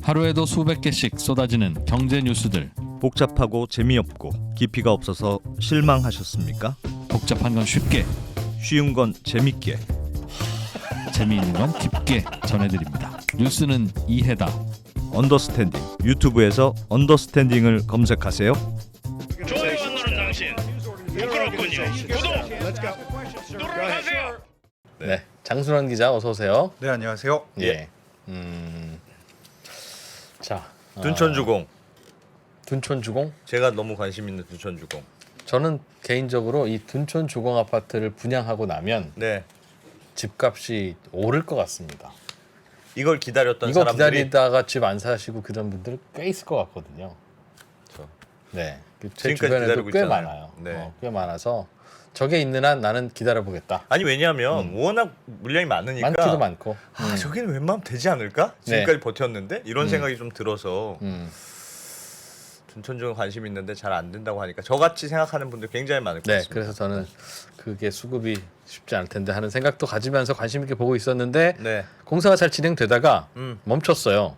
하루에도 수백 개씩 쏟아지는 경제 뉴스들. 복잡하고 재미없고 깊이가 없어서 실망하셨습니까? 복잡한 건 쉽게, 쉬운 건 재밌게. 재미있는 건 깊게 전해드립니다. 뉴스는 이해다. 언더스탠딩. 유튜브에서 언더스탠딩을 검색하세요. 좋아요가 누른 당신 부끄럽군요. 구독 누르세요. 네, 장순환 기자 어서 오세요. 네, 안녕하세요. 예. 자, 둔촌주공. 둔촌주공. 제가 너무 관심 있는 둔촌주공. 저는 개인적으로 이 둔촌주공 아파트를 분양하고 나면 네. 집값이 오를 것 같습니다. 이걸 기다렸던 이거 사람들이 기다리다가 집 안 사시고 그런 분들 꽤 있을 것 같거든요. 그렇죠. 네, 제 지금까지 주변에도 기다리고 꽤 있잖아요. 많아요. 네. 꽤 많아서 저게 있는 한 나는 기다려보겠다. 아니 왜냐하면 워낙 물량이 많으니까 많기도 많고. 아, 저기는 웬만하면 되지 않을까? 지금까지 버텼는데 이런 생각이 좀 들어서 둔촌주공 관심 있는데 잘 안 된다고 하니까 저같이 생각하는 분들 굉장히 많을 것 네, 같습니다. 그래서 저는 그게 수급이 쉽지 않을 텐데 하는 생각도 가지면서 관심 있게 보고 있었는데 네. 공사가 잘 진행되다가 멈췄어요.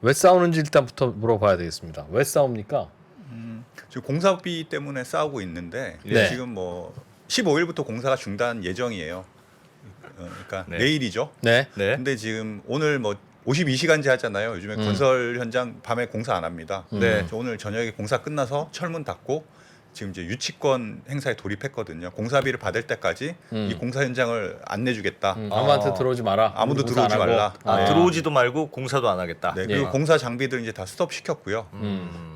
왜 싸우는지 일단부터 물어봐야 되겠습니다. 왜 싸웁니까? 지금 공사비 때문에 싸우고 있는데 네. 지금 뭐 15일부터 공사가 중단 예정이에요. 그러니까 네. 내일이죠. 네. 네. 근데 지금 오늘 뭐 52시간제 하잖아요. 요즘에 건설 현장 밤에 공사 안 합니다. 네. 그래서 오늘 저녁에 공사 끝나서 철문 닫고 지금 이제 유치권 행사에 돌입했거든요. 공사비를 받을 때까지 이 공사 현장을 안 내주겠다. 아무한테 들어오지 마라. 아무도 공사 안 들어오지 하고. 말라. 아, 네. 들어오지도 말고 공사도 안 하겠다. 네, 그리고 예. 공사 장비들 이제 다 스톱 시켰고요.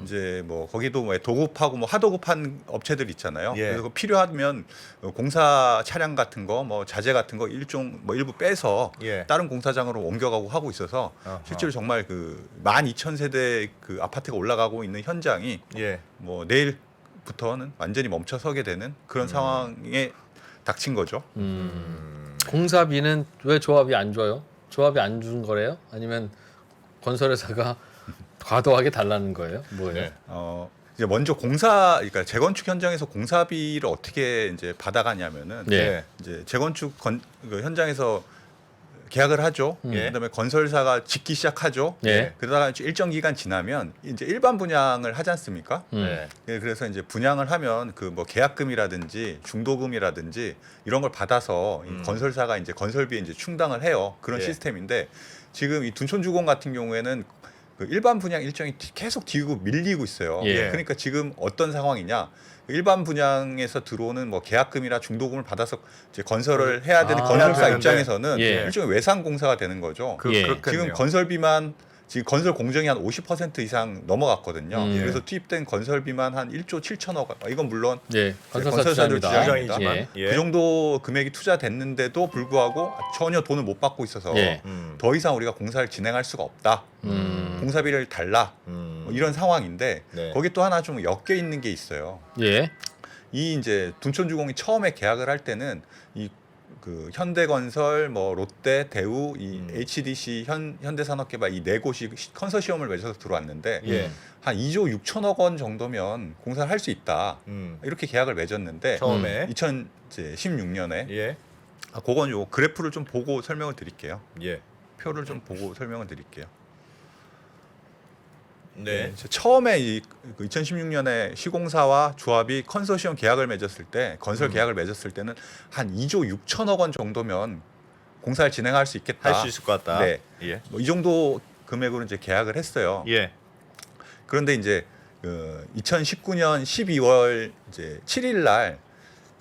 이제 뭐 거기도 뭐 도급하고 뭐 하도급한 업체들 있잖아요. 예. 그래서 필요하면 공사 차량 같은 거, 뭐 자재 같은 거 일종 뭐 일부 빼서 예. 다른 공사장으로 옮겨가고 하고 있어서 어허. 실제로 정말 그 12,000세대 그 아파트가 올라가고 있는 현장이 예. 뭐 내일부터는 완전히 멈춰서게 되는 그런 상황에 닥친 거죠. 공사비는 왜 조합이 안 줘요? 조합이 안 준 거래요? 아니면 건설회사가 과도하게 달라는 거예요? 뭐예요? 네. 이제 먼저 그러니까 재건축 현장에서 공사비를 어떻게 이제 받아가냐면은 예. 이제 재건축 그 현장에서 계약을 하죠. 그다음에 건설사가 짓기 시작하죠. 예. 그러다가 일정 기간 지나면 이제 일반 분양을 하지 않습니까? 네. 예, 그래서 이제 분양을 하면 그 뭐 계약금이라든지 중도금이라든지 이런 걸 받아서 이 건설사가 이제 건설비에 이제 충당을 해요. 그런 예. 시스템인데 지금 이 둔촌주공 같은 경우에는 그 일반 분양 일정이 계속 뒤고 밀리고 있어요. 예. 그러니까 지금 어떤 상황이냐? 일반 분양에서 들어오는 뭐 계약금이나 중도금을 받아서 이제 건설을 해야 되는 아, 건설사 해야 되는데. 입장에서는 예. 일종의 외상 공사가 되는 거죠. 예. 그렇겠네요. 지금 건설비만 지금 건설 공정이 한 50% 이상 넘어갔거든요. 예. 그래서 투입된 건설비만 한 1조 7천억 원. 이건 물론 예. 건설사 건설사들 주장입니다. 주장이지만 예. 예. 그 정도 금액이 투자됐는데도 불구하고 전혀 돈을 못 받고 있어서 예. 더 이상 우리가 공사를 진행할 수가 없다. 공사비를 달라. 뭐 이런 상황인데 네. 거기 또 하나 좀 엮여 있는 게 있어요. 예. 이 이제 둔촌주공이 처음에 계약을 할 때는 이 그 현대건설, 뭐 롯데, 대우, 이 HDC, 현대산업개발 이 네 곳이 컨소시엄을 맺어서 들어왔는데 예. 한 2조 6천억 원 정도면 공사를 할 수 있다. 이렇게 계약을 맺었는데 처음에 2016년에 예. 그건 요 그래프를 좀 보고 설명을 드릴게요. 예. 표를 좀 보고 설명을 드릴게요. 네. 처음에 이 2016년에 시공사와 조합이 컨소시엄 계약을 맺었을 때 건설 계약을 맺었을 때는 한 2조 6천억 원 정도면 공사를 진행할 수 있겠다. 할 수 있을 것 같다. 네. 예. 뭐 이 정도 금액으로 이제 계약을 했어요. 예. 그런데 이제 2019년 12월 이제 7일 날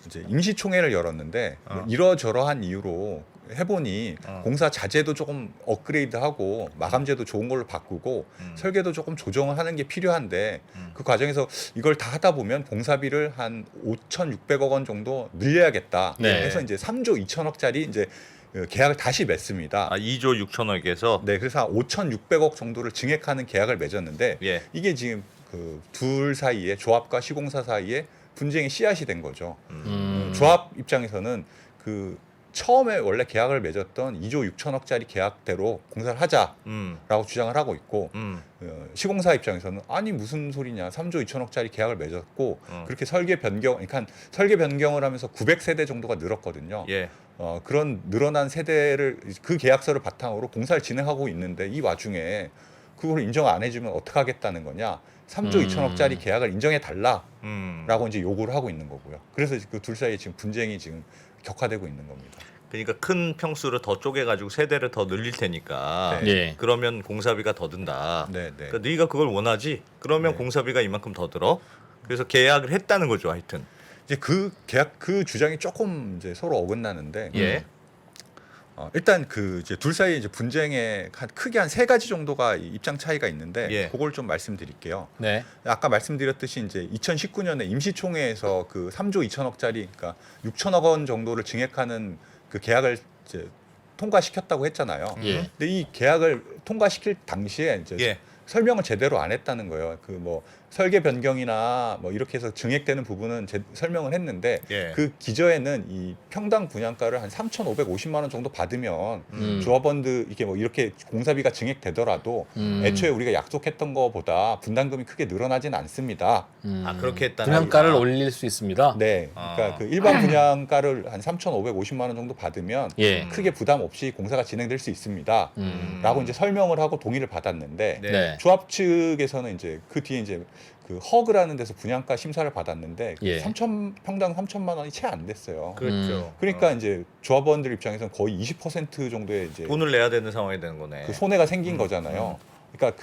이제 임시총회를 열었는데 뭐 이러저러한 이유로 해보니 공사 자재도 조금 업그레이드하고 마감재도 좋은 걸로 바꾸고 설계도 조금 조정을 하는 게 필요한데 그 과정에서 이걸 다 하다 보면 공사비를 한 5,600억 원 정도 늘려야겠다. 네. 해서 이제 3조 2천억짜리 이제 계약을 다시 맺습니다. 아 2조 6천억에서 네, 그래서 한 5,600억 정도를 증액하는 계약을 맺었는데 예. 이게 지금 그 둘 사이에 조합과 시공사 사이에 분쟁의 씨앗이 된 거죠. 조합 입장에서는 그 처음에 원래 계약을 맺었던 2조 6천억짜리 계약대로 공사를 하자라고 주장을 하고 있고 시공사 입장에서는 아니 무슨 소리냐 3조 2천억짜리 계약을 맺었고 그렇게 설계 변경 그러니까 설계 변경을 하면서 900세대 정도가 늘었거든요. 예. 그런 늘어난 세대를 그 계약서를 바탕으로 공사를 진행하고 있는데 이 와중에 그걸 인정 안 해주면 어떻게 하겠다는 거냐? 3조 2천억짜리 계약을 인정해 달라라고 이제 요구를 하고 있는 거고요. 그래서 그 둘 사이에 지금 분쟁이 지금 격화되고 있는 겁니다. 그러니까 큰 평수를 더 쪼개가지고 세대를 더 늘릴 테니까 네. 예. 그러면 공사비가 더 든다. 네, 네. 그러니까 네가 그걸 원하지? 그러면 네. 공사비가 이만큼 더 들어. 그래서 계약을 했다는 거죠, 하여튼. 이제 그 계약 그 주장이 조금 이제 서로 어긋나는데 예. 일단 그 이제 둘 사이 이제 분쟁에 크게 한 3가지 정도가 입장 차이가 있는데 예. 그걸 좀 말씀드릴게요. 네. 아까 말씀드렸듯이 이제 2019년에 임시총회에서 그 3조 2천억짜리 그러니까 6천억 원 정도를 증액하는 그 계약을 이제 통과시켰다고 했잖아요. 예. 근데 이 계약을 통과시킬 당시에 이제 예. 설명을 제대로 안 했다는 거예요. 그 뭐 설계 변경이나 뭐 이렇게 해서 증액되는 부분은 설명을 했는데 예. 그 기저에는 이 평당 분양가를 한 3,550만 원 정도 받으면 조합원들 이게 뭐 이렇게 공사비가 증액되더라도 애초에 우리가 약속했던 거보다 분담금이 크게 늘어나진 않습니다. 아, 그렇게 했다는 분양가를 거구나. 올릴 수 있습니다. 네, 그러니까 그 일반 분양가를 한 3,550만 원 정도 받으면 예. 크게 부담 없이 공사가 진행될 수 있습니다. 라고 이제 설명을 하고 동의를 받았는데 네. 네. 조합 측에서는 이제 그 뒤에 이제 그 허그라는 데서 분양가 심사를 받았는데 예. 3천 평당 3천만 원이 채 안 됐어요. 그렇죠. 그러니까 이제 조합원들 입장에서는 거의 20% 정도의 이제 돈을 내야 되는 상황이 되는 거네. 그 손해가 생긴 거잖아요. 그러니까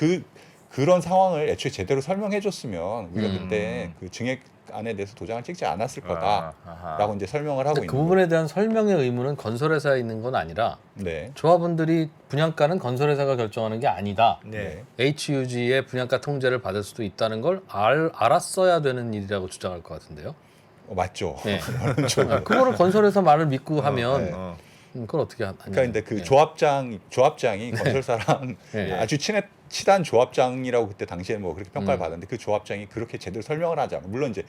그런 상황을 애초에 제대로 설명해 줬으면 우리가 그때 그 증액안에 대해서 도장을 찍지 않았을 거다라고 이제 설명을 하고 근데 있는 그 부분에 대한 설명의 의무는 건설회사에 있는 건 아니라 네. 조합원들이 분양가는 건설회사가 결정하는 게 아니다. 네. HUG의 분양가 통제를 받을 수도 있다는 걸 알았어야 되는 일이라고 주장할 것 같은데요. 맞죠. 네. 그거를 건설회사 말을 믿고 하면 네. 어. 그걸 어떻게 하냐. 그러니까 근데 그 네. 조합장이 건설사랑 네. 아주 친한 조합장이라고 그때 당시에 뭐 그렇게 평가를 받았는데 그 조합장이 그렇게 제대로 설명을 하지 않고 물론 이제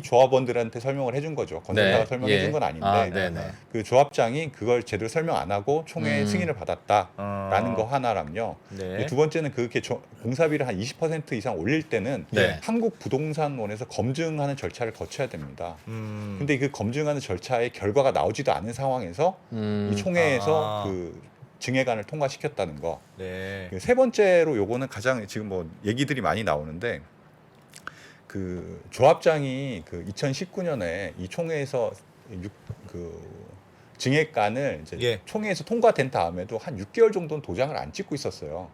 조합원들한테 설명을 해준 거죠. 건설사가 네. 설명해 준 건 아닌데 아, 네네. 그 조합장이 그걸 제대로 설명 안 하고 총회 승인을 받았다라는 거 하나랑요. 네. 두 번째는 그렇게 공사비를 한 20% 이상 올릴 때는 네. 한국부동산원에서 검증하는 절차를 거쳐야 됩니다. 음. 근데 그 검증하는 절차의 결과가 나오지도 않은 상황에서 이 총회에서 아. 그 증액안을 통과시켰다는 거. 네. 그 세 번째로 요거는 가장 지금 뭐 얘기들이 많이 나오는데 그 조합장이 그 2019년에 이 총회에서 그 증액안을 이제 예. 총회에서 통과된 다음에도 한 6개월 정도는 도장을 안 찍고 있었어요.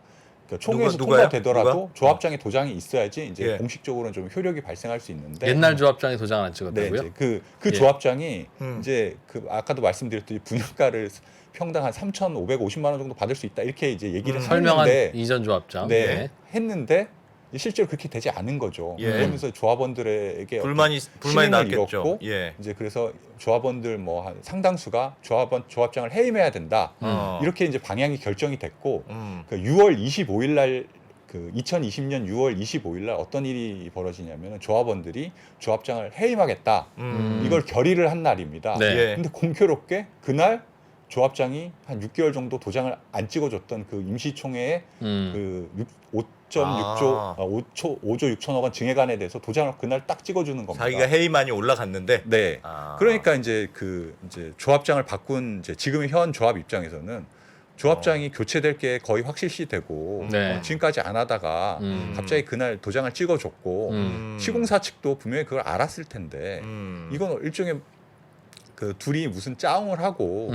그러니까 총회에서 누가요? 통과되더라도 누가? 조합장의 도장이 있어야지 이제 예. 공식적으로는 좀 효력이 발생할 수 있는데 옛날 조합장이 도장을 안 네, 찍었다고요? 이제 그 예. 조합장이 음. 이제 그 아까도 말씀드렸듯이 분양가를 평당 한 3,550만 원 정도 받을 수 있다 이렇게 이제 얘기를 설명한 했는데 이전 조합장. 네, 했는데 실제로 그렇게 되지 않은 거죠. 예. 그러면서 조합원들에게 불만이 신임을 나왔겠죠. 잃었고 예. 이제 그래서 조합원들 뭐 한 상당수가 조합장을 해임해야 된다. 어. 이렇게 이제 방향이 결정이 됐고 음. 그 6월 25일 날 그 2020년 6월 25일 날 어떤 일이 벌어지냐면 조합원들이 조합장을 해임하겠다. 이걸 결의를 한 날입니다. 네. 예. 근데 공교롭게 그날 조합장이 한 6개월 정도 도장을 안 찍어줬던 그 임시총회에 그 5조 6천억 원 증액안에 대해서 도장을 그날 딱 찍어주는 겁니다. 자기가 해임안이 올라갔는데. 네. 아. 그러니까 이제 이제 조합장을 바꾼 이제 지금의 현 조합 입장에서는 조합장이 교체될 게 거의 확실시되고 네. 지금까지 안 하다가 갑자기 그날 도장을 찍어줬고 시공사 측도 분명히 그걸 알았을 텐데 이건 일종의 그 둘이 무슨 짜웅을 하고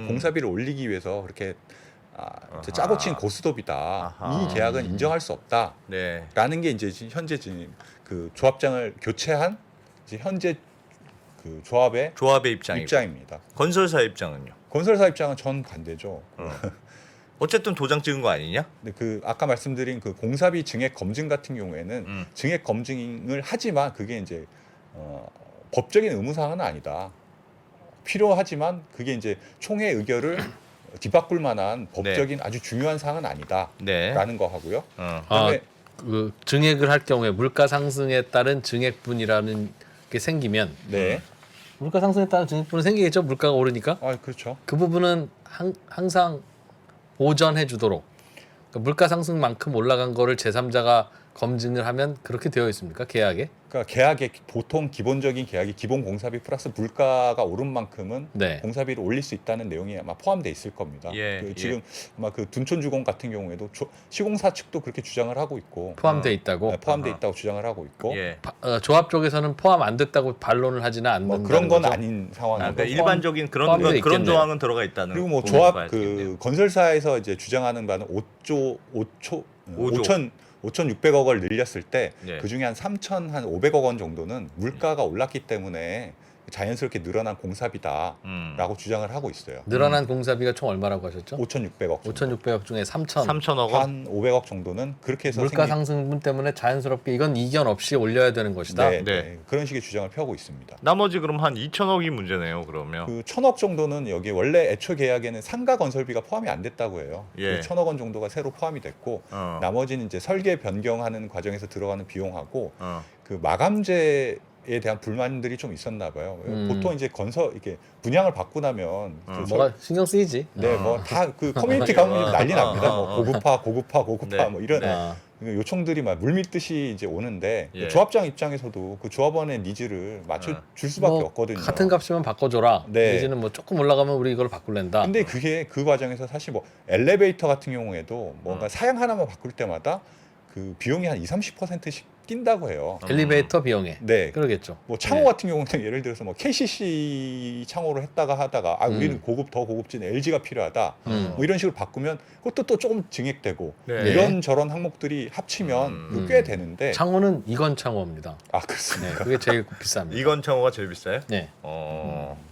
공사비를 올리기 위해서 그렇게 이제 짜고 친 고스톱이다. 아하. 이 계약은 인정할 수 없다라는 네. 게 이제 현재 지금 그 조합장을 교체한 이제 현재 그 조합의 조합의 입장이고. 입장입니다. 건설사 입장은요. 건설사 입장은 전 반대죠. 어쨌든 도장 찍은 거 아니냐? 근데 그 아까 말씀드린 그 공사비 증액 검증 같은 경우에는 증액 검증을 하지만 그게 이제 법적인 의무사항은 아니다. 필요하지만 그게 이제 총회 의결을 뒤바꿀 만한 법적인 아주 중요한 사항은 아니다라는 네. 거 하고요. 아, 그다음에 그 증액을 할 경우에 물가 상승에 따른 증액분이라는 게 생기면 네, 물가 상승에 따른 증액분은 생기겠죠. 물가가 오르니까. 그렇죠. 그 부분은 항상 보전해 주도록 그러니까 물가 상승만큼 올라간 거를 제3자가 검증을 하면 그렇게 되어 있습니까? 계약에? 그러니까 계약의 보통 기본적인 계약이 기본 공사비 플러스 물가가 오른 만큼은 네. 공사비를 올릴 수 있다는 내용이 아마 포함돼 있을 겁니다. 예, 그 예. 지금 아마 그 둔촌주공 같은 경우에도 시공사 측도 그렇게 주장을 하고 있고 포함되어 있다고. 네, 포함돼 아하. 있다고 주장을 하고 있고 예. 조합 쪽에서는 포함 안 됐다고 반론을 하지는 않는다는 뭐 그런 건 거죠? 아닌 상황이고 그러니까 일반적인 포함되어 그런 있겠네요. 조항은 들어가 있다는. 그리고 뭐 부분을 조합 봐야 그 되겠네요. 건설사에서 이제 주장하는 바는 5조 5,600억 을 늘렸을 때 네. 그중에 한 3,500억 원 정도는 물가가 올랐기 때문에 자연스럽게 늘어난 공사비다라고 주장을 하고 있어요. 늘어난 공사비가 총 얼마라고 하셨죠? 5,600억. 5,600억 중에 3,000. 3천억 원. 한 500억 정도는 그렇게 해서 물가 상승분 때문에 자연스럽게 이건 이견 없이 올려야 되는 것이다. 네, 네. 네. 그런 식의 주장을 펴고 있습니다. 나머지 그럼 한 2천억이 문제네요. 그러면. 그 1,000억 정도는 여기 원래 애초 계약에는 상가 건설비가 포함이 안 됐다고 해요. 예. 그 1,000억 원 정도가 새로 포함이 됐고 어. 나머지는 이제 설계 변경하는 과정에서 들어가는 비용하고 어. 그 마감재에 대한 불만들이 좀 있었나 봐요. 보통 이제 이렇게 분양을 받고 나면 그 뭐가 신경 쓰이지. 네, 뭐 다 그 커뮤니티 가면 난리 납니다. 뭐 고급화 네. 뭐 이런 아, 요청들이 막 물밀듯이 이제 오는데 예. 조합장 입장에서도 그 조합원의 니즈를 맞춰 줄 수밖에 뭐 없거든요. 같은 값이면 바꿔줘라. 네. 내지는 뭐 조금 올라가면 우리 이걸 바꿀랜다. 근데 그게 그 과정에서 사실 뭐 엘리베이터 같은 경우에도 뭔가 사양 하나만 바꿀 때마다 그 비용이 한 20~30%씩 뛴다고 해요. 엘리베이터 비용에. 네. 그러겠죠. 뭐 창호 네. 같은 경우는 예를 들어서 뭐 KCC 창호로 하다가 우리는 더 고급진 LG가 필요하다. 뭐 이런 식으로 바꾸면 그것도 또 조금 증액되고 네. 이런 저런 항목들이 합치면 꽤 되는데 창호는 이건 창호입니다. 아 네, 그렇습니까? 그게 제일 비쌉니다. 이건 창호가 제일 비싸요? 네.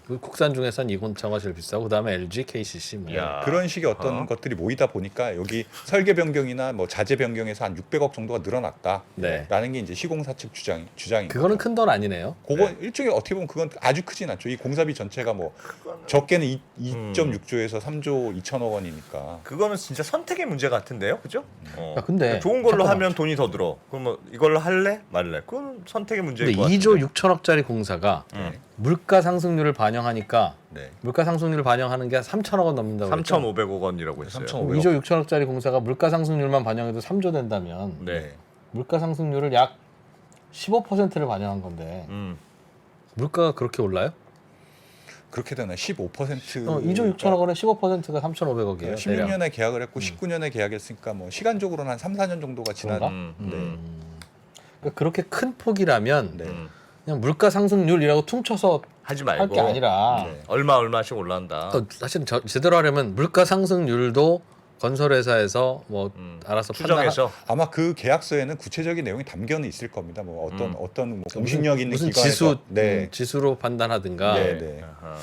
그 국산 중에선 이건 창호가 제일 비싸고 그다음에 LG, KCC 뭐. 야. 그런 식의 어떤 것들이 모이다 보니까 여기 설계 변경이나 뭐 자재 변경에서 한 600억 정도가 늘어났다라는 네. 게 이제 시공사 측 주장인 그거는 거죠. 큰 돈 아니네요. 그거 일종의 어떻게 보면 그건 아주 크진 않죠. 이 공사비 전체가 뭐 적게는 2.6조에서 3조 2천억 원이니까. 그거는 진짜 선택의 문제 같은데요, 그죠? 야, 근데 좋은 걸로 잠깐만. 하면 돈이 더 들어. 그러면 이걸로 할래, 말래? 그건 선택의 문제일 근데 것 같은데. 2조 6천억짜리 공사가 물가 상승률을 반영하니까 네. 물가 상승률을 반영하는 게 3천억 원 넘는다고 그랬죠? 3,500억 원이라고 했어요. 3,500억. 2조 6천억짜리 공사가 물가 상승률만 반영해도 3조 된다면 네. 물가 상승률을 약 15%를 반영한 건데 물가가 그렇게 올라요? 그렇게 되나 15%. 2조 6천억 원에 15%가 3,500억이에요. 16년에 계약을 했고 19년에 계약했으니까 뭐 시간적으로는 한 3~4년 정도가 지난. 그런가? 그러니까 그렇게 큰 폭이라면 네. 그냥 물가 상승률이라고 퉁쳐서 하지 할 말고 게 아니라 네. 얼마씩 올라간다. 사실은 제대로 하려면 물가 상승률도 건설회사에서 뭐 알아서 추정해서 아마 그 계약서에는 구체적인 내용이 담겨는 있을 겁니다. 뭐 어떤 뭐 공신력 있는 무슨 기관에서 지수 네. 지수로 판단하든가 네, 네. 아하.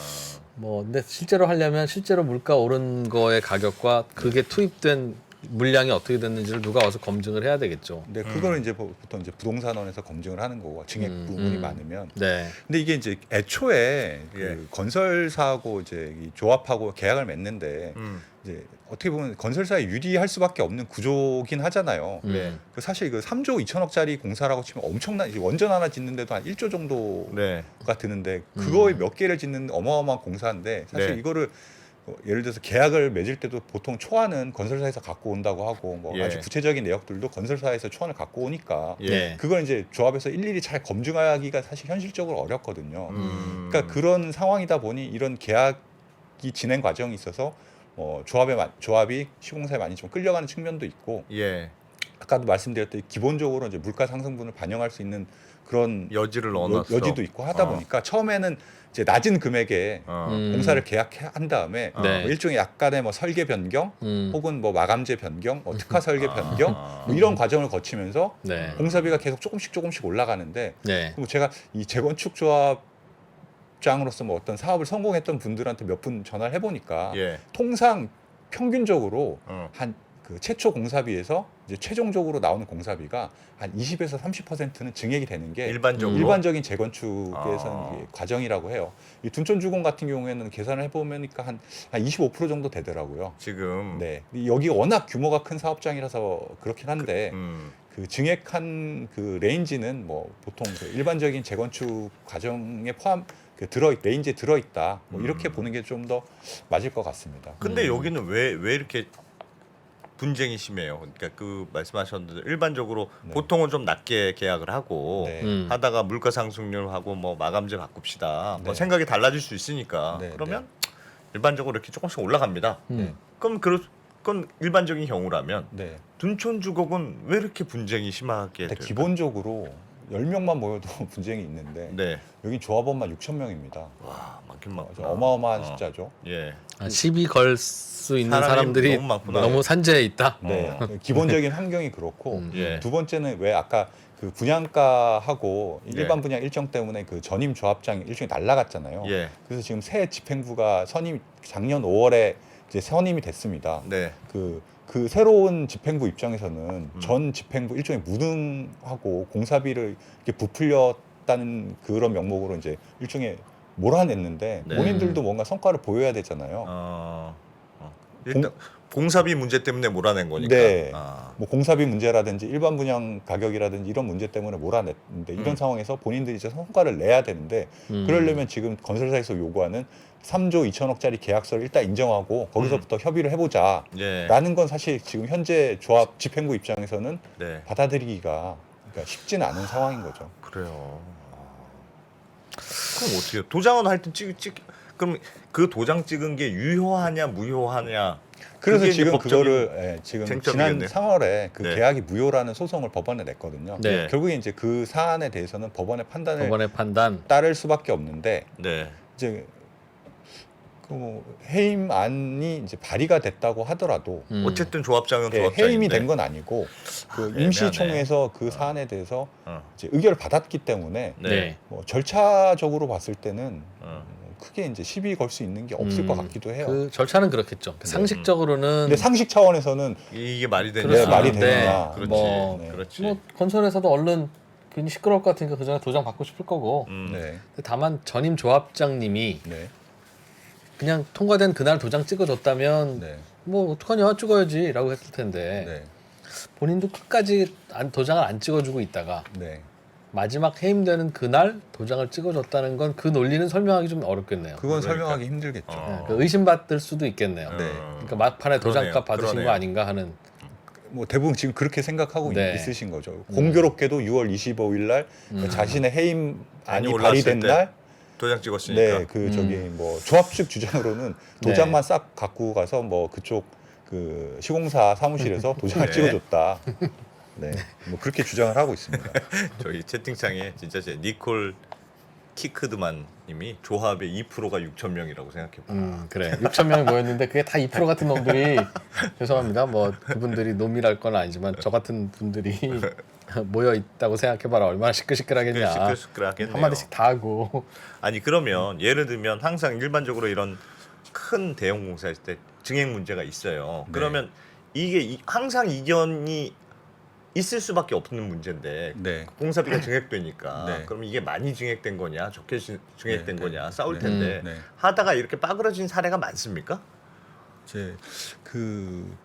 뭐 근데 실제로 하려면 실제로 물가 오른 거의 가격과 그게 투입된 물량이 어떻게 됐는지를 누가 와서 검증을 해야 되겠죠. 근데 그거는 이제 보통 이제 부동산원에서 검증을 하는 거고 증액 부분이 많으면. 네. 근데 이게 이제 애초에 예. 그 건설사하고 이제 이 조합하고 계약을 맺는데 이제 어떻게 보면 건설사에 유리할 수밖에 없는 구조긴 하잖아요. 네. 그 사실 그 3조 2천억짜리 공사라고 치면 엄청난 이제 원전 하나 짓는데도 한 1조 정도가 네. 드는데 그거에 몇 개를 짓는 어마어마한 공사인데 사실 네. 이거를 예를 들어서 계약을 맺을 때도 보통 초안은 건설사에서 갖고 온다고 하고 뭐 예. 아주 구체적인 내역들도 건설사에서 초안을 갖고 오니까 예. 네. 그걸 이제 조합에서 일일이 잘 검증하기가 사실 현실적으로 어렵거든요. 그러니까 음. 그런 상황이다 보니 이런 계약이 진행 과정이 있어서 조합이 시공사에 많이 좀 끌려가는 측면도 있고 예. 아까도 말씀드렸듯이 기본적으로 이제 물가 상승분을 반영할 수 있는 그런 여지를 넣어놨어. 여지도 있고 하다 보니까 처음에는 이제 낮은 금액에 음. 공사를 계약한 다음에 네. 뭐 일종의 약간의 뭐 설계 변경 혹은 뭐 마감재 변경, 특화 설계 변경 뭐 이런 과정을 거치면서 네. 공사비가 계속 조금씩 올라가는데 네. 그럼 제가 이 재건축 조합장으로서 뭐 어떤 사업을 성공했던 분들한테 몇 분 전화를 해보니까 예. 통상 평균적으로 어. 한 그 최초 공사비에서 이제 최종적으로 나오는 공사비가 한 20에서 30%는 증액이 되는 게 일반적으로? 일반적인 재건축에서는 아. 이게 과정이라고 해요. 이 둔촌주공 같은 경우에는 계산을 해보니까 한 25% 정도 되더라고요. 지금 네, 여기 워낙 규모가 큰 사업장이라서 그렇긴 한데 그 증액한 그 레인지는 뭐 보통 그 일반적인 재건축 과정에 레인지에 들어있다. 뭐 이렇게 보는 게 좀 더 맞을 것 같습니다. 근데 여기는 왜 이렇게 분쟁이 심해요. 그러니까 그 말씀하셨는데 일반적으로 네. 보통은 좀 낮게 계약을 하고 네. 하다가 물가 상승률하고 뭐 마감제 바꿉시다. 뭐 네. 생각이 달라질 수 있으니까 네, 그러면 일반적으로 이렇게 조금씩 올라갑니다. 네. 그럼 그건 일반적인 경우라면 네. 둔촌주곡은 왜 이렇게 분쟁이 심하게 근데 될까요? 기본적으로 10명만 모여도 분쟁이 있는데 네. 여기 조합원만 6,000명입니다. 와 많긴 많구나. 어마어마한 어. 숫자죠. 예. 시비 걸 수 있는 사람이 사람들이 너무 많구나. 너무 산재해 있다. 네. 기본적인 환경이 그렇고 예. 두 번째는 왜 아까 그 분양가하고 예. 일반 분양 일정 때문에 그 전임 조합장 일정이 날라갔잖아요. 예. 그래서 지금 새 집행부가 작년 5월에 이제 선임이 됐습니다. 네. 그 새로운 집행부 입장에서는 전 집행부 일종의 무능하고 공사비를 이렇게 부풀렸다는 그런 명목으로 이제 일종의 몰아냈는데 네. 본인들도 뭔가 성과를 보여야 되잖아요. 일단 공사비 문제 때문에 몰아낸 거니까. 네. 아. 뭐 공사비 문제라든지 일반 분양 가격이라든지 이런 문제 때문에 몰아냈는데 이런 상황에서 본인들이 이제 성과를 내야 되는데 그러려면 지금 건설사에서 요구하는 3조 2천억짜리 계약서를 일단 인정하고 거기서부터 협의를 해보자. 예. 라는 건 사실 지금 현재 조합 집행부 입장에서는 네. 받아들이기가 그러니까 쉽지는 않은 상황인 거죠. 그래요. 그럼 어떻게 해요? 도장은 하여튼 그럼 그 도장 찍은 게 유효하냐 무효하냐? 그래서 그게 이제 지금 법적인 그거를 지금 지난 쟁점이겠네요. 3월에 그 네. 계약이 무효라는 소송을 법원에 냈거든요. 네. 결국에 이제 그 사안에 대해서는 법원의 판단을 법원의 판단. 따를 수밖에 없는데 네. 이제 그 해임안이 이제 발의가 됐다고 하더라도 어쨌든 조합장은 예, 조합장인데. 해임이 된 건 아니고 그 애매하네. 임시총회에서 그 사안에 대해서 어. 이제 의결을 받았기 때문에 네. 네. 뭐 절차적으로 봤을 때는 어. 크게 이제 시비 걸 수 있는 게 없을 것 같기도 해요. 그 절차는 그렇겠죠. 상식적으로는 근데 상식 차원에서는 이게 말이 되냐? 네, 말이 그렇는데 되느냐. 그렇지. 뭐, 네. 그렇지. 뭐 건설에서도 얼른 괜히 시끄러울 것 같으니까 그 전에 도장 받고 싶을 거고. 음. 네, 근데 다만 전임 조합장님이 네, 그냥 통과된 그날 도장 찍어줬다면 네, 뭐 어떡하냐 찍어야지라고 했을 텐데 네, 본인도 끝까지 도장을 안 찍어주고 있다가 네. 마지막 해임되는 그날 도장을 찍어줬다는 건 그 논리는 설명하기 좀 어렵겠네요. 그건 그러니까. 설명하기 힘들겠죠. 어. 그 의심받을 수도 있겠네요. 네. 그러니까 막판에 도장값 받으신 그러네요. 거 아닌가 하는. 뭐 대부분 지금 그렇게 생각하고 네. 있으신 거죠. 공교롭게도 6월 25일 날 자신의 해임안이 안이 올라왔을 발의된 때 날 도장 찍었으니까. 네, 그 저기 뭐 조합 측 주장으로는 도장만 싹 갖고 가서 뭐 그쪽 그 시공사 사무실에서 도장을 네. 찍어줬다. 네, 뭐 그렇게 주장을 하고 있습니다. 저희 채팅창에 진짜 제 니콜 키크드만님이 조합의 2%가 6천 명이라고 생각해봐. 그래. 6천 명이 모였는데 그게 다 2% 같은 놈들이 죄송합니다. 뭐 그분들이 놈이랄 건 아니지만 저 같은 분들이 모여 있다고 생각해봐라. 얼마나 시끌시끌하겠냐. 시끌시끌하겠네요. 한 마디씩 다 하고. 아니 그러면 예를 들면 항상 일반적으로 이런 큰 대형 공사할 때 증액 문제가 있어요. 네. 그러면 이게 항상 이견이 있을 수밖에 없는 문제인데 네. 공사비가 증액되니까 네. 그럼 이게 많이 증액된 거냐 적게 증액된 네, 거냐 네. 싸울 네. 텐데 네. 하다가 이렇게 빠그러진 사례가 많습니까? 이제 그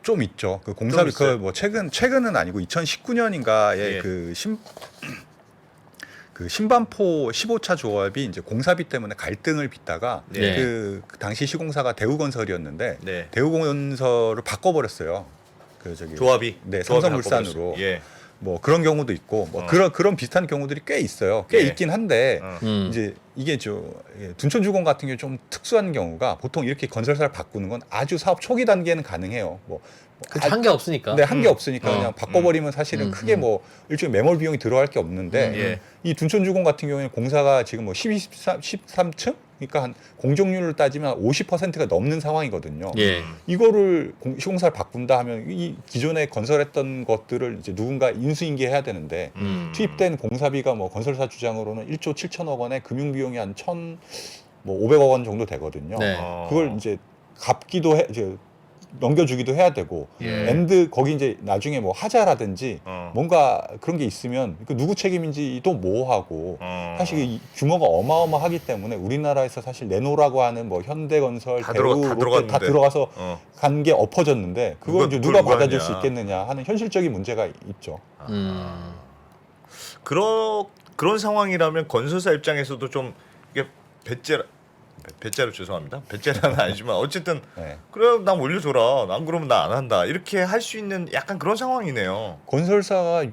좀 있죠. 그 공사비 있어요? 그뭐 최근은 아니고 2019년인가에 예. 그 신반포 15차 조합이 이제 공사비 때문에 갈등을 빚다가 네. 그 당시 시공사가 대우건설이었는데 네. 대우건설을 바꿔버렸어요. 그 저기 조합이 네, 조합이 삼성물산으로. 바꿔버렸어요. 예. 뭐 그런 경우도 있고 뭐 그런 비슷한 경우들이 꽤 있어요. 꽤 예. 있긴 한데 어. 이제 이게 둔촌주공 같은 경우 좀 특수한 경우가 보통 이렇게 건설사를 바꾸는 건 아주 사업 초기 단계는 가능해요. 한게 없으니까. 네, 한 게 없으니까 어. 그냥 바꿔버리면 사실은 크게 뭐 일종의 매몰 비용이 들어갈 게 없는데 예. 이 둔촌주공 같은 경우에는 공사가 지금 뭐 13층? 그러니까 한 공정률을 따지면 50%가 넘는 상황이거든요. 예. 이거를 시공사를 바꾼다 하면 이 기존에 건설했던 것들을 이제 누군가 인수인계해야 되는데 투입된 공사비가 뭐 건설사 주장으로는 1조 7천억 원에 금융 비용이 한 1,500억 원 정도 되거든요. 네. 그걸 이제 갚기도 이제 넘겨주기도 해야 되고 예. 엔드 거기 이제 나중에 뭐 하자라든지 어. 뭔가 그런 게 있으면 그 누구 책임인지도 모호하고 어. 사실 이 규모가 어마어마하기 때문에 우리나라에서 사실 내노라고 하는 뭐 현대건설, 다 대우, 다 롯데 다 들어갔는데. 들어가서 어. 간 게 엎어졌는데 그걸 이제 그걸 누가 누가 받아줄 하냐. 수 있겠느냐 하는 현실적인 문제가 있죠. 그런 상황이라면 건설사 입장에서도 좀 이게 배째로 죄송합니다. 배째라는 아니지만 어쨌든 네. 그래 난 올려줘라. 안 그러면 나 안 한다. 이렇게 할 수 있는 약간 그런 상황이네요. 건설사가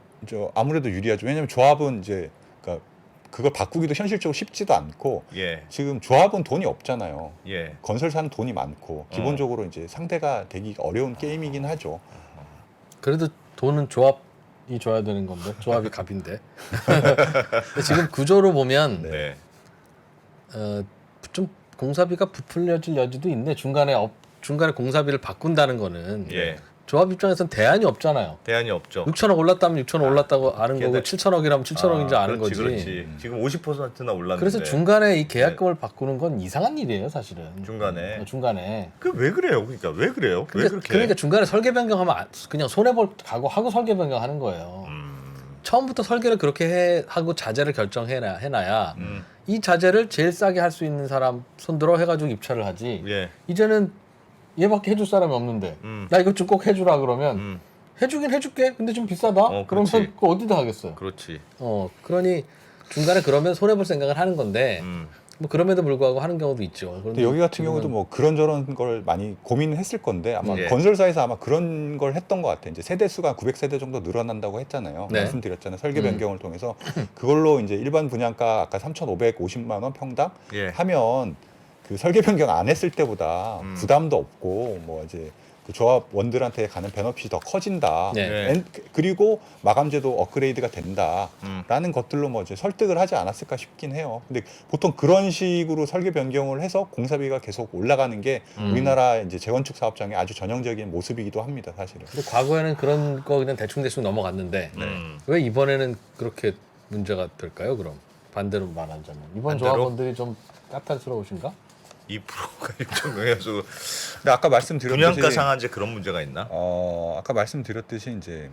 아무래도 유리하죠. 왜냐하면 조합은 이제 그러니까 그걸 바꾸기도 현실적으로 쉽지도 않고 예, 지금 조합은 돈이 없잖아요. 예. 건설사는 돈이 많고 기본적으로 이제 상대가 되기 어려운 게임이긴 하죠. 그래도 돈은 조합이 줘야 되는 건데 조합이 갑인데. 근데 지금 구조로 보면 네. 좀 공사비가 부풀려질 여지도 있네. 중간에 공사비를 바꾼다는 거는 예. 조합 입장에서는 대안이 없잖아요. 대안이 없죠. 6천억 올랐다면 6천억 올랐다고 아는 거고 걔네- 7천억이라면 7천억인지 아는 그렇지, 거지. 그렇지. 지금 50%나 올랐는데. 그래서 중간에 이 계약금을 바꾸는 건 이상한 일이에요, 사실은. 중간에. 중간에. 그 왜 그래요? 그러니까 왜 그래요? 왜 그러니까, 그렇게? 그러니까 중간에 설계 변경하면 그냥 손해 볼 각오 하고 설계 변경하는 거예요. 처음부터 설계를 그렇게 하고 자재를 결정해놔야 이 자재를 제일 싸게 할 수 있는 사람 손들어 해가지고 입찰을 하지. 예. 이제는 얘밖에 해줄 사람이 없는데 나 이것 좀 꼭 해주라 그러면 해주긴 해줄게. 근데 좀 비싸다. 그러면 그렇지. 그거 어디다 하겠어요. 그렇지. 그러니 중간에 그러면 손해 볼 생각을 하는 건데 뭐 그럼에도 불구하고 하는 경우도 있죠. 근데 여기 같은 경우도 뭐 그런저런 걸 많이 고민을 했을 건데 아마 예. 건설사에서 아마 그런 걸 했던 것 같아요. 이제 세대 수가 900세대 정도 늘어난다고 했잖아요. 네. 말씀드렸잖아요. 설계 변경을 통해서 그걸로 이제 일반 분양가 아까 3,550만 원 평당 예. 하면 그 설계 변경 안 했을 때보다 부담도 없고 뭐 이제 그 조합원들한테 가는 베너핏이 더 커진다. 네. 그리고 마감재도 업그레이드가 된다라는 것들로 뭐 이제 설득을 하지 않았을까 싶긴 해요. 근데 보통 그런 식으로 설계 변경을 해서 공사비가 계속 올라가는 게 우리나라 이제 재건축 사업장의 아주 전형적인 모습이기도 합니다, 사실은. 근데 과거에는 그런 거 그냥 대충 넘어갔는데 왜 이번에는 그렇게 문제가 될까요? 그럼 반대로 말하자면 이번 반대로? 조합원들이 좀 까탈스러우신가? 2%가 6.0이어서 근데 아까 말씀드렸듯이 분양가 상한제 그런 문제가 있나? 아까 말씀드렸듯이 이제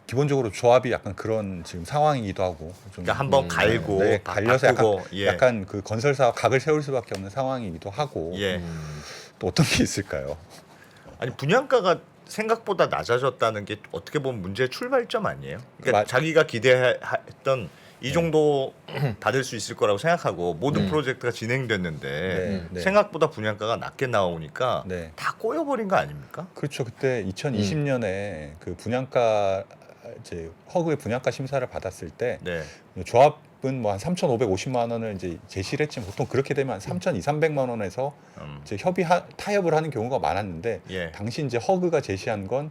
기본적으로 조합이 약간 그런 지금 상황이기도 하고 좀 그러니까 한번 갈고 네, 갈려서 바꾸고, 약간 그 건설사와 각을 세울 수밖에 없는 상황이기도 하고 예. 또 어떤 게 있을까요? 아니 분양가가 생각보다 낮아졌다는 게 어떻게 보면 문제의 출발점 아니에요? 그러니까 자기가 기대했던 이 정도 받을 수 있을 거라고 생각하고 모든 프로젝트가 진행됐는데 네. 생각보다 분양가가 낮게 나오니까 네. 다 꼬여버린 거 아닙니까? 그렇죠. 그때 2020년에 그 분양가 이제 허그의 분양가 심사를 받았을 때 네. 조합은 뭐 한 3,550만 원을 이제 제시를 했지만 보통 그렇게 되면 한 3,200~300만 원에서 이제 타협을 하는 경우가 많았는데 예. 당시 이제 허그가 제시한 건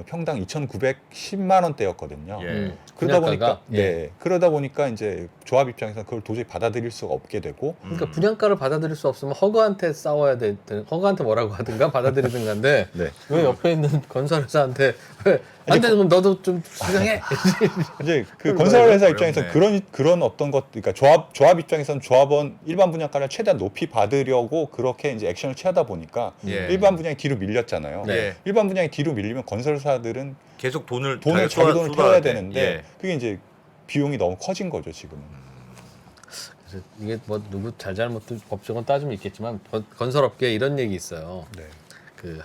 평당 2,910만 원대였거든요. 예. 그러다 분양가가? 보니까 그러다 보니까 이제 조합 입장에서 그걸 도저히 받아들일 수가 없게 되고 그러니까 분양가를 받아들일 수 없으면 허그한테 싸워야 돼. 허그한테 뭐라고 하든가 받아들이든가인데 네. 왜 옆에 있는 건설회사한테 왜 안 돼, 그럼 너도 좀 수정해. 이제 그 건설회사 어렵네. 입장에서 그런 어떤 것, 그러니까 조합 입장에서는 조합원 일반 분양가를 최대한 높이 받으려고 그렇게 이제 액션을 취하다 보니까 예. 일반 분양이 뒤로 밀렸잖아요. 네. 일반 분양이 뒤로 밀리면 건설사들은 계속 돈을 자기 돈을 태워야 되는데 예. 그게 이제 비용이 너무 커진 거죠 지금은. 그래서 이게 뭐 누구 잘잘못 법적은 따지면 있겠지만 건설업계에 이런 얘기 있어요. 네. 그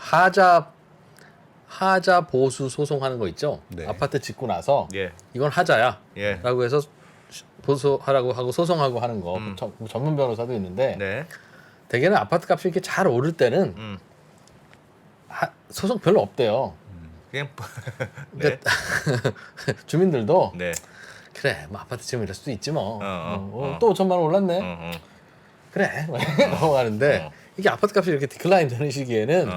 하자 보수 소송하는 거 있죠. 네. 아파트 짓고 나서 예. 이건 하자야라고 예. 해서 보수하라고 하고 소송하고 하는 거 전문 변호사도 있는데 네. 대개는 아파트 값이 이렇게 잘 오를 때는 소송 별로 없대요. 그냥 근데 주민들도 네. 그래 뭐 아파트 지으면 이럴 수도 있지 뭐. 어. 또 5천만 원 올랐네. 그래 넘어가는데 이게 아파트 값이 이렇게 디클라인 되는 시기에는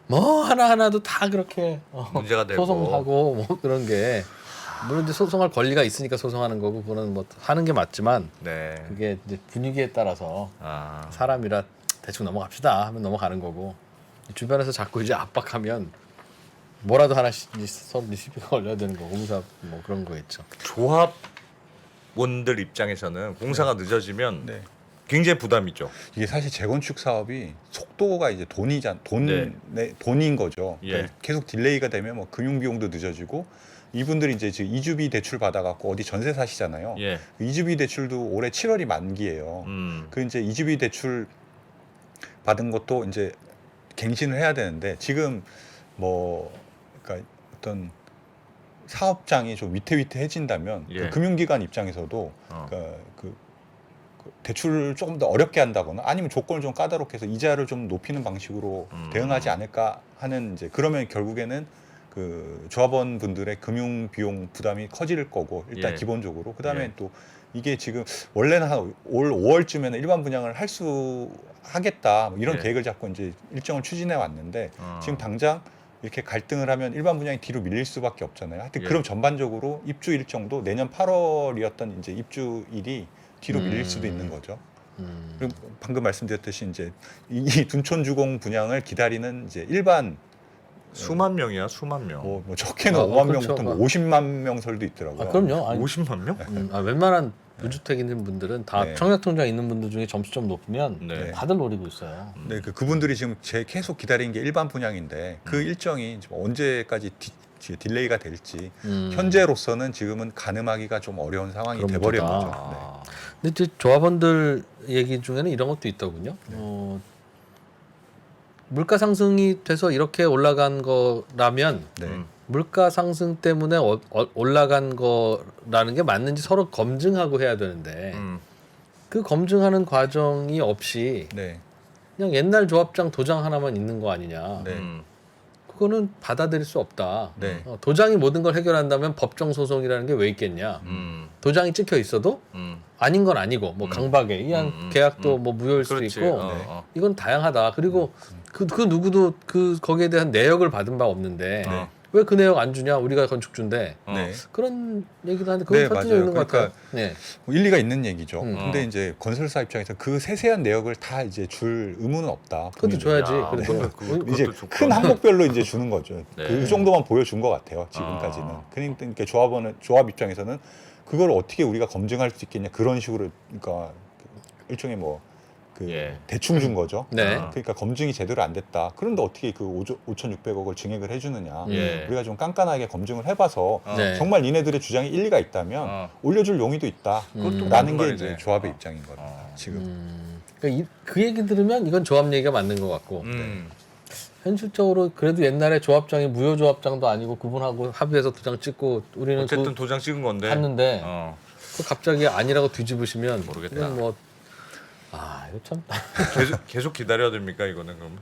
뭐 하나하나도 다 그렇게 문제가 되고. 소송하고 뭐 그런 게 물론 이제 소송할 권리가 있으니까 소송하는 거고 그거는 뭐 하는 게 맞지만 네. 그게 이제 분위기에 따라서 사람이라 대충 넘어갑시다 하면 넘어가는 거고 주변에서 자꾸 이제 압박하면 뭐라도 하나씩 서로 시비가 걸려야 되는 거 공사 뭐 그런 거 있죠. 조합원들 입장에서는 공사가 늦어지면 네. 굉장히 부담이죠. 이게 사실 재건축 사업이 속도가 이제 돈인 거죠. 예. 그러니까 계속 딜레이가 되면 뭐 금융 비용도 늦어지고 이분들이 이제 지금 이주비 대출 받아갖고 어디 전세 사시잖아요. 예. 이주비 대출도 올해 7월이 만기예요. 그 이제 이주비 대출 받은 것도 이제 갱신을 해야 되는데 지금 뭐 그러니까 어떤 사업장이 좀 위태위태해진다면 예. 그 금융기관 입장에서도 그러니까 그 대출을 조금 더 어렵게 한다거나 아니면 조건을 좀 까다롭게 해서 이자를 좀 높이는 방식으로 대응하지 않을까 하는 이제 그러면 결국에는 그 조합원 분들의 금융 비용 부담이 커질 거고 일단 예. 기본적으로 그다음에 예. 또 이게 지금 원래는 한 올 5월쯤에는 일반 분양을 할 수 하겠다 뭐 이런 예. 계획을 잡고 이제 일정을 추진해 왔는데 지금 당장 이렇게 갈등을 하면 일반 분양이 뒤로 밀릴 수밖에 없잖아요. 하여튼 예. 그럼 전반적으로 입주 일정도 내년 8월이었던 이제 입주일이 뒤로 밀릴 수도 있는 거죠. 그리고 방금 말씀드렸듯이 이제 이 둔촌주공 분양을 기다리는 이제 일반 수만 명이야, 수만 명. 뭐 적게는 아, 5만 그렇죠. 명부터 뭐 50만 명 설도 있더라고요. 아, 그럼요. 아니, 50만 명? 웬만한 무주택 있는 분들은 다 네. 청약통장 있는 분들 중에 점수점 높으면 네. 다들 노리고 있어요. 네, 그분들이 지금 계속 기다리는 게 일반 분양인데 그 일정이 지금 언제까지 딜레이가 될지 현재로서는 지금은 가늠하기가 좀 어려운 상황이 그런 돼버린 문제다. 거죠. 네. 근데 이제 조합원들 얘기 중에는 이런 것도 있더군요. 물가 상승이 돼서 이렇게 올라간 거라면 네. 물가 상승 때문에 올라간 거라는 게 맞는지 서로 검증하고 해야 되는데 그 검증하는 과정이 없이 네. 그냥 옛날 조합장 도장 하나만 있는 거 아니냐. 네. 그거는 받아들일 수 없다. 네. 도장이 모든 걸 해결한다면 법정 소송이라는 게 왜 있겠냐. 도장이 찍혀 있어도 아닌 건 아니고 뭐 강박에 의한 계약도 뭐 무효일 수도 그렇지. 있고 이건 다양하다. 그리고 그 누구도 그 거기에 대한 내역을 받은 바 없는데 네. 왜 그 내역 안 주냐? 우리가 건축주인데 네. 그런 얘기도 하는데 그건 네, 설득력 맞아요. 있는 것 같아요. 그러니까 네. 뭐 일리가 있는 얘기죠. 음. 근데 이제 건설사 입장에서 그 세세한 내역을 다 이제 줄 의무는 없다. 그것도 줘야지. 야, 그래도 그것도 이제 좋구나. 큰 항목별로 이제 주는 거죠. 네. 그 정도만 보여준 것 같아요. 지금까지는. 그러니까 조합 입장에서는 그걸 어떻게 우리가 검증할 수 있겠냐 그런 식으로 그러니까 일종의 뭐 그 예. 대충 준 거죠. 네. 그러니까 검증이 제대로 안 됐다. 그런데 어떻게 그 5,600억을 증액을 해주느냐. 예. 우리가 좀 깐깐하게 검증을 해봐서 네. 정말 니네들의 주장이 일리가 있다면 올려줄 용의도 있다라는 맞는 게 말이네. 이제 조합의 입장인 거죠. 지금. 그러니까 그 얘기 들으면 이건 조합 얘기가 맞는 것 같고 음. 현실적으로 그래도 옛날에 조합장이 무효 조합장도 아니고 그분하고 합의해서 도장 찍고 우리는 어쨌든 그 도장 찍은 건데. 했는데 그 갑자기 아니라고 뒤집으시면 모르겠다. 이건 뭐 이거 참 계속 기다려야 됩니까 이거는 그럼?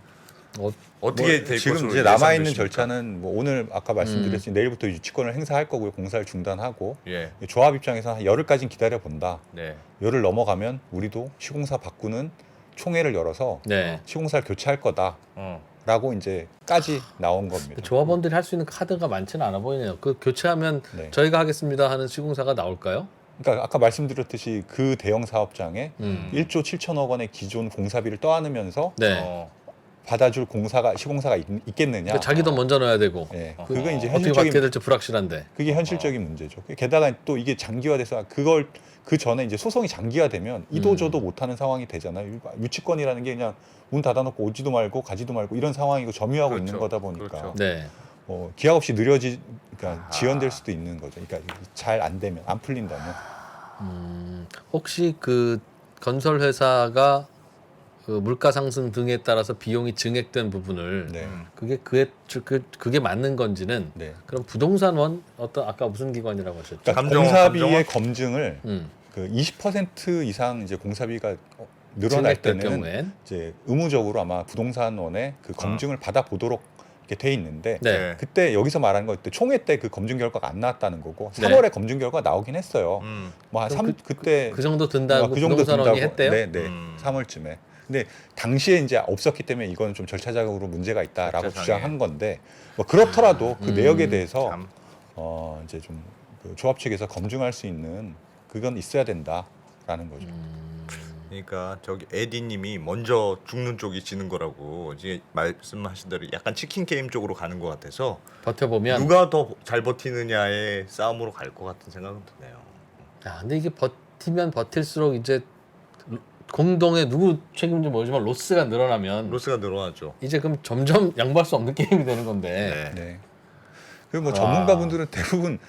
어, 어떻게 될 지금 것으로 이제 남아 있는 예상되십니까? 절차는 뭐 오늘 아까 말씀드렸듯이 내일부터 유치권을 행사할 거고요. 공사를 중단하고 예. 조합 입장에서 한 열흘까지는 기다려 본다. 네. 열흘 넘어가면 우리도 시공사 바꾸는 총회를 열어서 네. 시공사를 교체할 거다라고 어. 이제까지 나온 겁니다. 조합원들이 할 수 있는 카드가 많지는 않아 보이네요. 그 교체하면 네. 저희가 하겠습니다 하는 시공사가 나올까요? 그러니까 아까 말씀드렸듯이 그 대형 사업장에 1조 1조 7천억 원의 기존 공사비를 떠안으면서 네. 받아줄 시공사가 있겠느냐? 그러니까 자기도 먼저 넣어야 되고 예, 그건 이제 어떻게 받게 현실적인 될지 불확실한데. 그게 현실적인 문제죠. 게다가 또 이게 장기화돼서 그걸 그 전에 이제 소송이 장기화되면 이도저도 못하는 상황이 되잖아요. 유치권이라는 게 그냥 문 닫아놓고 오지도 말고 가지도 말고 이런 상황이고 점유하고 그렇죠. 있는 거다 보니까 그렇죠. 네. 기약 없이 그러니까 지연될 수도 있는 거죠. 그러니까 잘 안 되면 안 풀린다면. 혹시 그 건설 회사가 그 물가 상승 등에 따라서 비용이 증액된 부분을 네. 그게 맞는 건지는 네. 그럼 부동산원 어떤 아까 무슨 기관이라고 하셨죠? 그러니까 감정원, 공사비의 검증을 음. 그 20% 이상 이제 공사비가 늘어날 증액될 때는 경우엔 이제 의무적으로 아마 부동산원의 그 검증을 받아 보도록 이렇게 돼 있는데 네. 그때 여기서 말하는 거 총회 때 그 검증 결과가 안 나왔다는 거고 네. 3월에 검증 결과가 나오긴 했어요. 그럼 뭐 한 그때 그 정도 든다고 그 정도 부동산원이 든다고. 했대요? 네, 네. 3월쯤에. 근데 당시에 이제 없었기 때문에 이건 좀 절차적으로 문제가 있다라고 절차상에. 주장한 건데 뭐 그렇더라도 그 내역에 대해서 참. 이제 좀그 조합 측에서 검증할 수 있는 그건 있어야 된다라는 거죠. 그러니까 저기 에디님이 먼저 죽는 쪽이 지는 거라고 이제 말씀하신 대로 약간 치킨 게임 쪽으로 가는 것 같아서 버텨보면 누가 더 잘 버티느냐의 싸움으로 갈 것 같은 생각은 드네요. 근데 이게 버티면 버틸수록 이제 공동의 누구 책임인지 모르지만 로스가 늘어나면 로스가 늘어나죠. 이제 그럼 점점 양보할 수 없는 게임이 되는 건데. 네. 네. 그리고 뭐 전문가분들은 대부분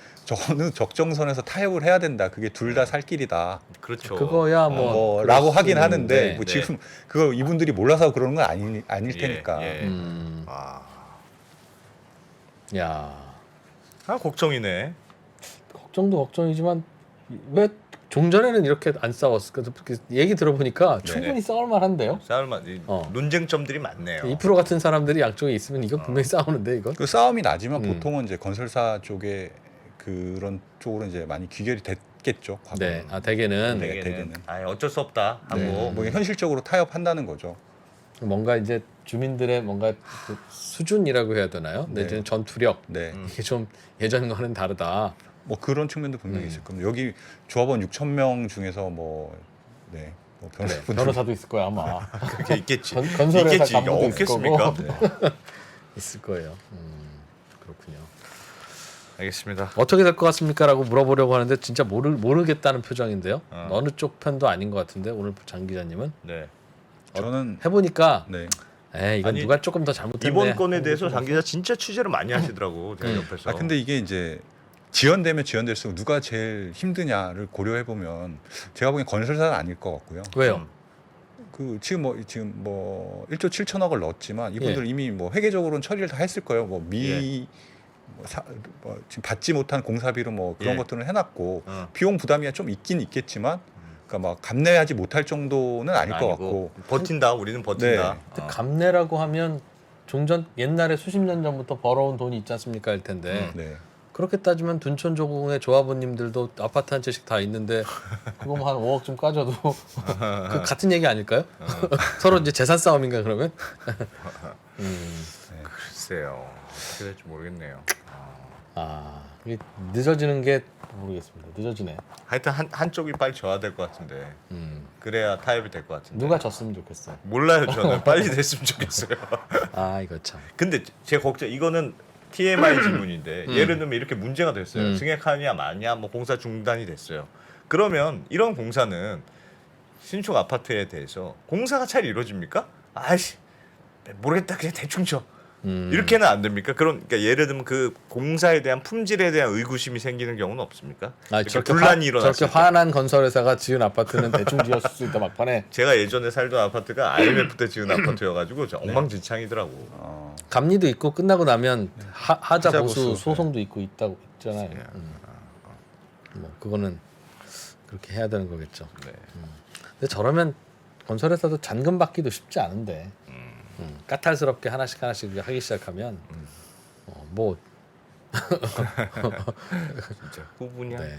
어느 적정선에서 타협을 해야 된다. 그게 둘 다 살 길이다. 그렇죠. 그거야 뭐 라고 그럴 하긴 수 하는데 있는데. 뭐 네. 지금 그거 이분들이 몰라서 그러는 건 아닐 예, 테니까. 예. 아, 아, 야 걱정이네. 걱정도 걱정이지만 왜 종전에는 이렇게 안 싸웠을 까 얘기 들어보니까 네네. 충분히 싸울 만한데요. 싸울만 어. 논쟁점들이 많네요. 2% 같은 사람들이 양쪽에 있으면 이거 분명히 싸우는데 이건. 그 싸움이 나지만 보통은 이제 건설사 쪽에 그런 쪽으로 이제 많이 귀결이 됐겠죠. 과거에. 네, 대개는 네. 대개는 대개는. 어쩔 수 없다 하고 네. 뭐 현실적으로 타협한다는 거죠. 뭔가 이제 주민들의 뭔가 그 수준이라고 해야 되나요? 네. 내지는 전투력 네. 이게 좀 예전과는 다르다. 뭐 그런 측면도 분명히 있을 겁니다. 여기 조합원 6,000명 중에서 뭐 변호사분들 변호사도 있을 거야 아마. 그렇게 있겠지. 건설회사 있겠지. 간부도 있을 없겠습니까? 거고. 있을 거예요. 그렇군요. 알겠습니다. 어떻게 될 것 같습니까?라고 물어보려고 하는데 진짜 모르겠다는 표정인데요. 어. 어느 쪽 편도 아닌 것 같은데 오늘 장 기자님은 네. 저는 해보니까 네. 이건 아니, 누가 조금 더 잘못했네. 이번 건에 하는 대해서 느낌이 장 기자 진짜 취재를 많이 하시더라고. 제가 옆에서. 아 근데 이게 이제 지연되면 지연될수록 누가 제일 힘드냐를 고려해 보면 제가 보기엔 건설사는 아닐 것 같고요. 왜요? 그 지금 뭐 1조 7천억을 넣었지만 이분들 예. 이미 뭐 회계적으로는 처리를 다 했을 거예요. 뭐 지금 받지 못한 공사비로 뭐 그런 예. 것들은 해놨고 어. 비용 부담이 좀 있긴 있겠지만 그러니까 막 감내하지 못할 정도는 아닐 것 같고 버틴다. 우리는 버틴다. 네. 근데 감내라고 하면 종전 옛날에 수십 년 전부터 벌어온 돈이 있지 않습니까 할 텐데 네. 그렇게 따지면 둔촌조공의 조합원님들도 아파트 한 채씩 다 있는데 그거 뭐 한 5억 좀 까줘도 그 같은 얘기 아닐까요? 서로 이제 재산 싸움인가 그러면? 글쎄요. 어떻게 될지 모르겠네요. 이게 늦어지는 게 모르겠습니다. 늦어지네. 하여튼 한쪽이 빨리 져야 될 것 같은데. 그래야 타협이 될 것 같은데. 누가 졌으면 좋겠어. 몰라요. 저는 빨리 됐으면 좋겠어요. 이거 참. 근데 제 걱정 이거는 TMI 질문인데 예를 들면 이렇게 문제가 됐어요. 승액하냐 마냐 뭐 공사 중단이 됐어요. 그러면 이런 공사는 신축 아파트에 대해서 공사가 잘 이루어집니까? 아이씨 모르겠다 그냥 대충 쳐. 이렇게는 안 됩니까? 그러니까 예를 들면 그 공사에 대한 품질에 대한 의구심이 생기는 경우는 없습니까? 이렇게 저렇게 분란이 일어났을 저렇게 때. 화난 건설회사가 지은 아파트는 대충 지었을 수 있다 막판에. 제가 예전에 살던 아파트가 IMF 때 지은 아파트여가지고 엉망진창이더라고. 감리도 있고 끝나고 나면 하자 하자 보수 보수, 소송도 있고 있잖아요. 뭐 그거는 그렇게 해야 되는 거겠죠. 네. 근데 저러면 건설회사도 잔금 받기도 쉽지 않은데 까탈스럽게 하나씩 하기 시작하면 뭐 진짜 후분양 네.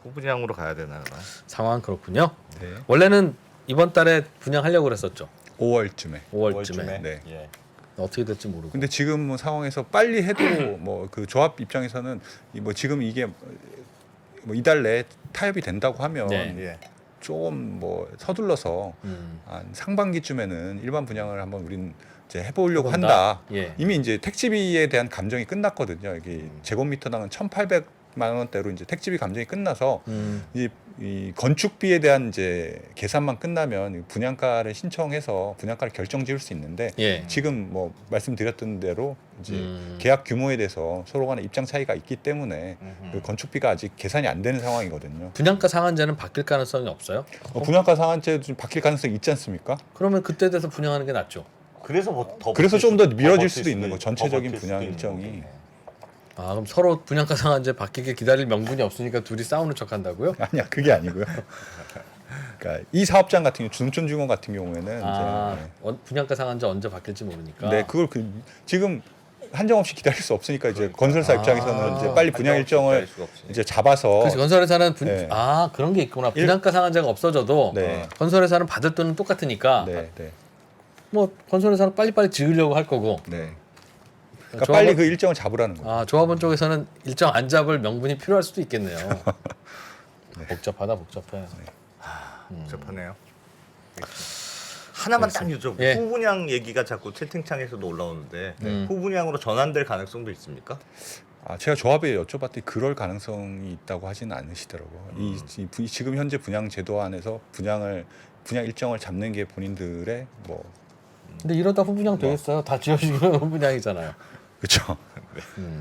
후분양으로 가야 되나? 상황 그렇군요. 네. 원래는 이번 달에 분양하려고 그랬었죠. 5월쯤에. 5월쯤에. 네. 예. 어떻게 될지 모르고. 근데 지금 뭐 상황에서 빨리 해도 뭐 그 조합 입장에서는 뭐 지금 이게 뭐 이달 내에 타협이 된다고 하면 네. 예. 조금 뭐 서둘러서 한 상반기쯤에는 일반 분양을 한번 우린 이제 해보려고 한다. 예. 이미 이제 택지비에 대한 감정이 끝났거든요. 이게 제곱미터당은 1,800만 원대로 이제 택지비 감정이 끝나서 이 건축비에 대한 이제 계산만 끝나면 분양가를 신청해서 분양가를 결정지을 수 있는데 예. 지금 뭐 말씀드렸던 대로 이제 계약 규모에 대해서 서로 간에 입장 차이가 있기 때문에 그 건축비가 아직 계산이 안 되는 상황이거든요. 분양가 상한제는 바뀔 가능성이 없어요? 분양가 상한제도 좀 바뀔 가능성이 있지 않습니까? 그러면 그때 돼서 분양하는 게 낫죠. 그래서 좀 더 미뤄질 수도 있는 거. 전체적인 분양 일정이. 그럼 서로 분양가 상한제 바뀌게 기다릴 명분이 없으니까 둘이 싸우는 척한다고요? 아니야, 그게 아니고요. 그러니까 이 사업장 같은 경우 둔촌중공 같은 경우에는 이제 분양가 상한제 언제 바뀔지 모르니까. 네, 그걸 지금 한정없이 기다릴 수 없으니까 이제 건설사 입장에서는 이제 빨리 분양 일정을 이제 잡아서 그래서 건설회사는 네. 그런 게 있구나. 분양가 상한제가 없어져도 네. 건설회사는 받을 돈은 똑같으니까 네, 네, 뭐 건설회사는 빨리빨리 지으려고 할 거고. 네. 그러니까 빨리 그 일정을 잡으라는 거죠. 조합원 쪽에서는 일정 안 잡을 명분이 필요할 수도 있겠네요. 복잡해. 복잡하네요. 하나만 딱 여쭤볼게요. 예. 후분양 얘기가 자꾸 채팅창에서도 올라오는데 후분양으로 전환될 가능성도 있습니까? 제가 조합에 여쭤봤더니 그럴 가능성이 있다고 하지는 않으시더라고요. 지금 현재 분양 제도 안에서 분양 일정을 잡는 게 본인들의 뭐 근데 이러다 후분양 되겠어요? 다 지어지면 후분양이잖아요. 그렇죠.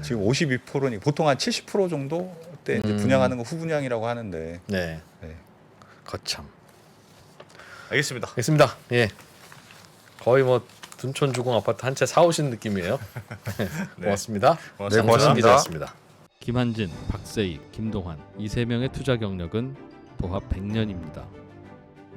지금 52%니 보통 한 70% 정도 때 이제 분양하는 거 후분양이라고 하는데. 네. 네. 거참. 알겠습니다. 알겠습니다. 예. 거의 뭐 둔촌주공 아파트 한 채 사오신 느낌이에요. 고맙습니다. 고맙습니다. 장준환 기자였습니다. 김한진, 박세희, 김동환 이 세 명의 투자 경력은 도합 100년입니다.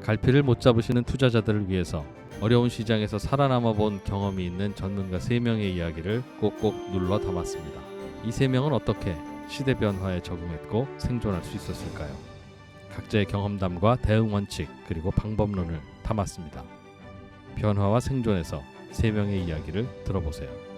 갈피를 못 잡으시는 투자자들을 위해서 어려운 시장에서 살아남아 본 경험이 있는 전문가 3명의 이야기를 꼭꼭 눌러 담았습니다. 이 3명은 어떻게 시대 변화에 적응했고 생존할 수 있었을까요? 각자의 경험담과 대응 원칙 그리고 방법론을 담았습니다. 변화와 생존에서 3명의 이야기를 들어보세요.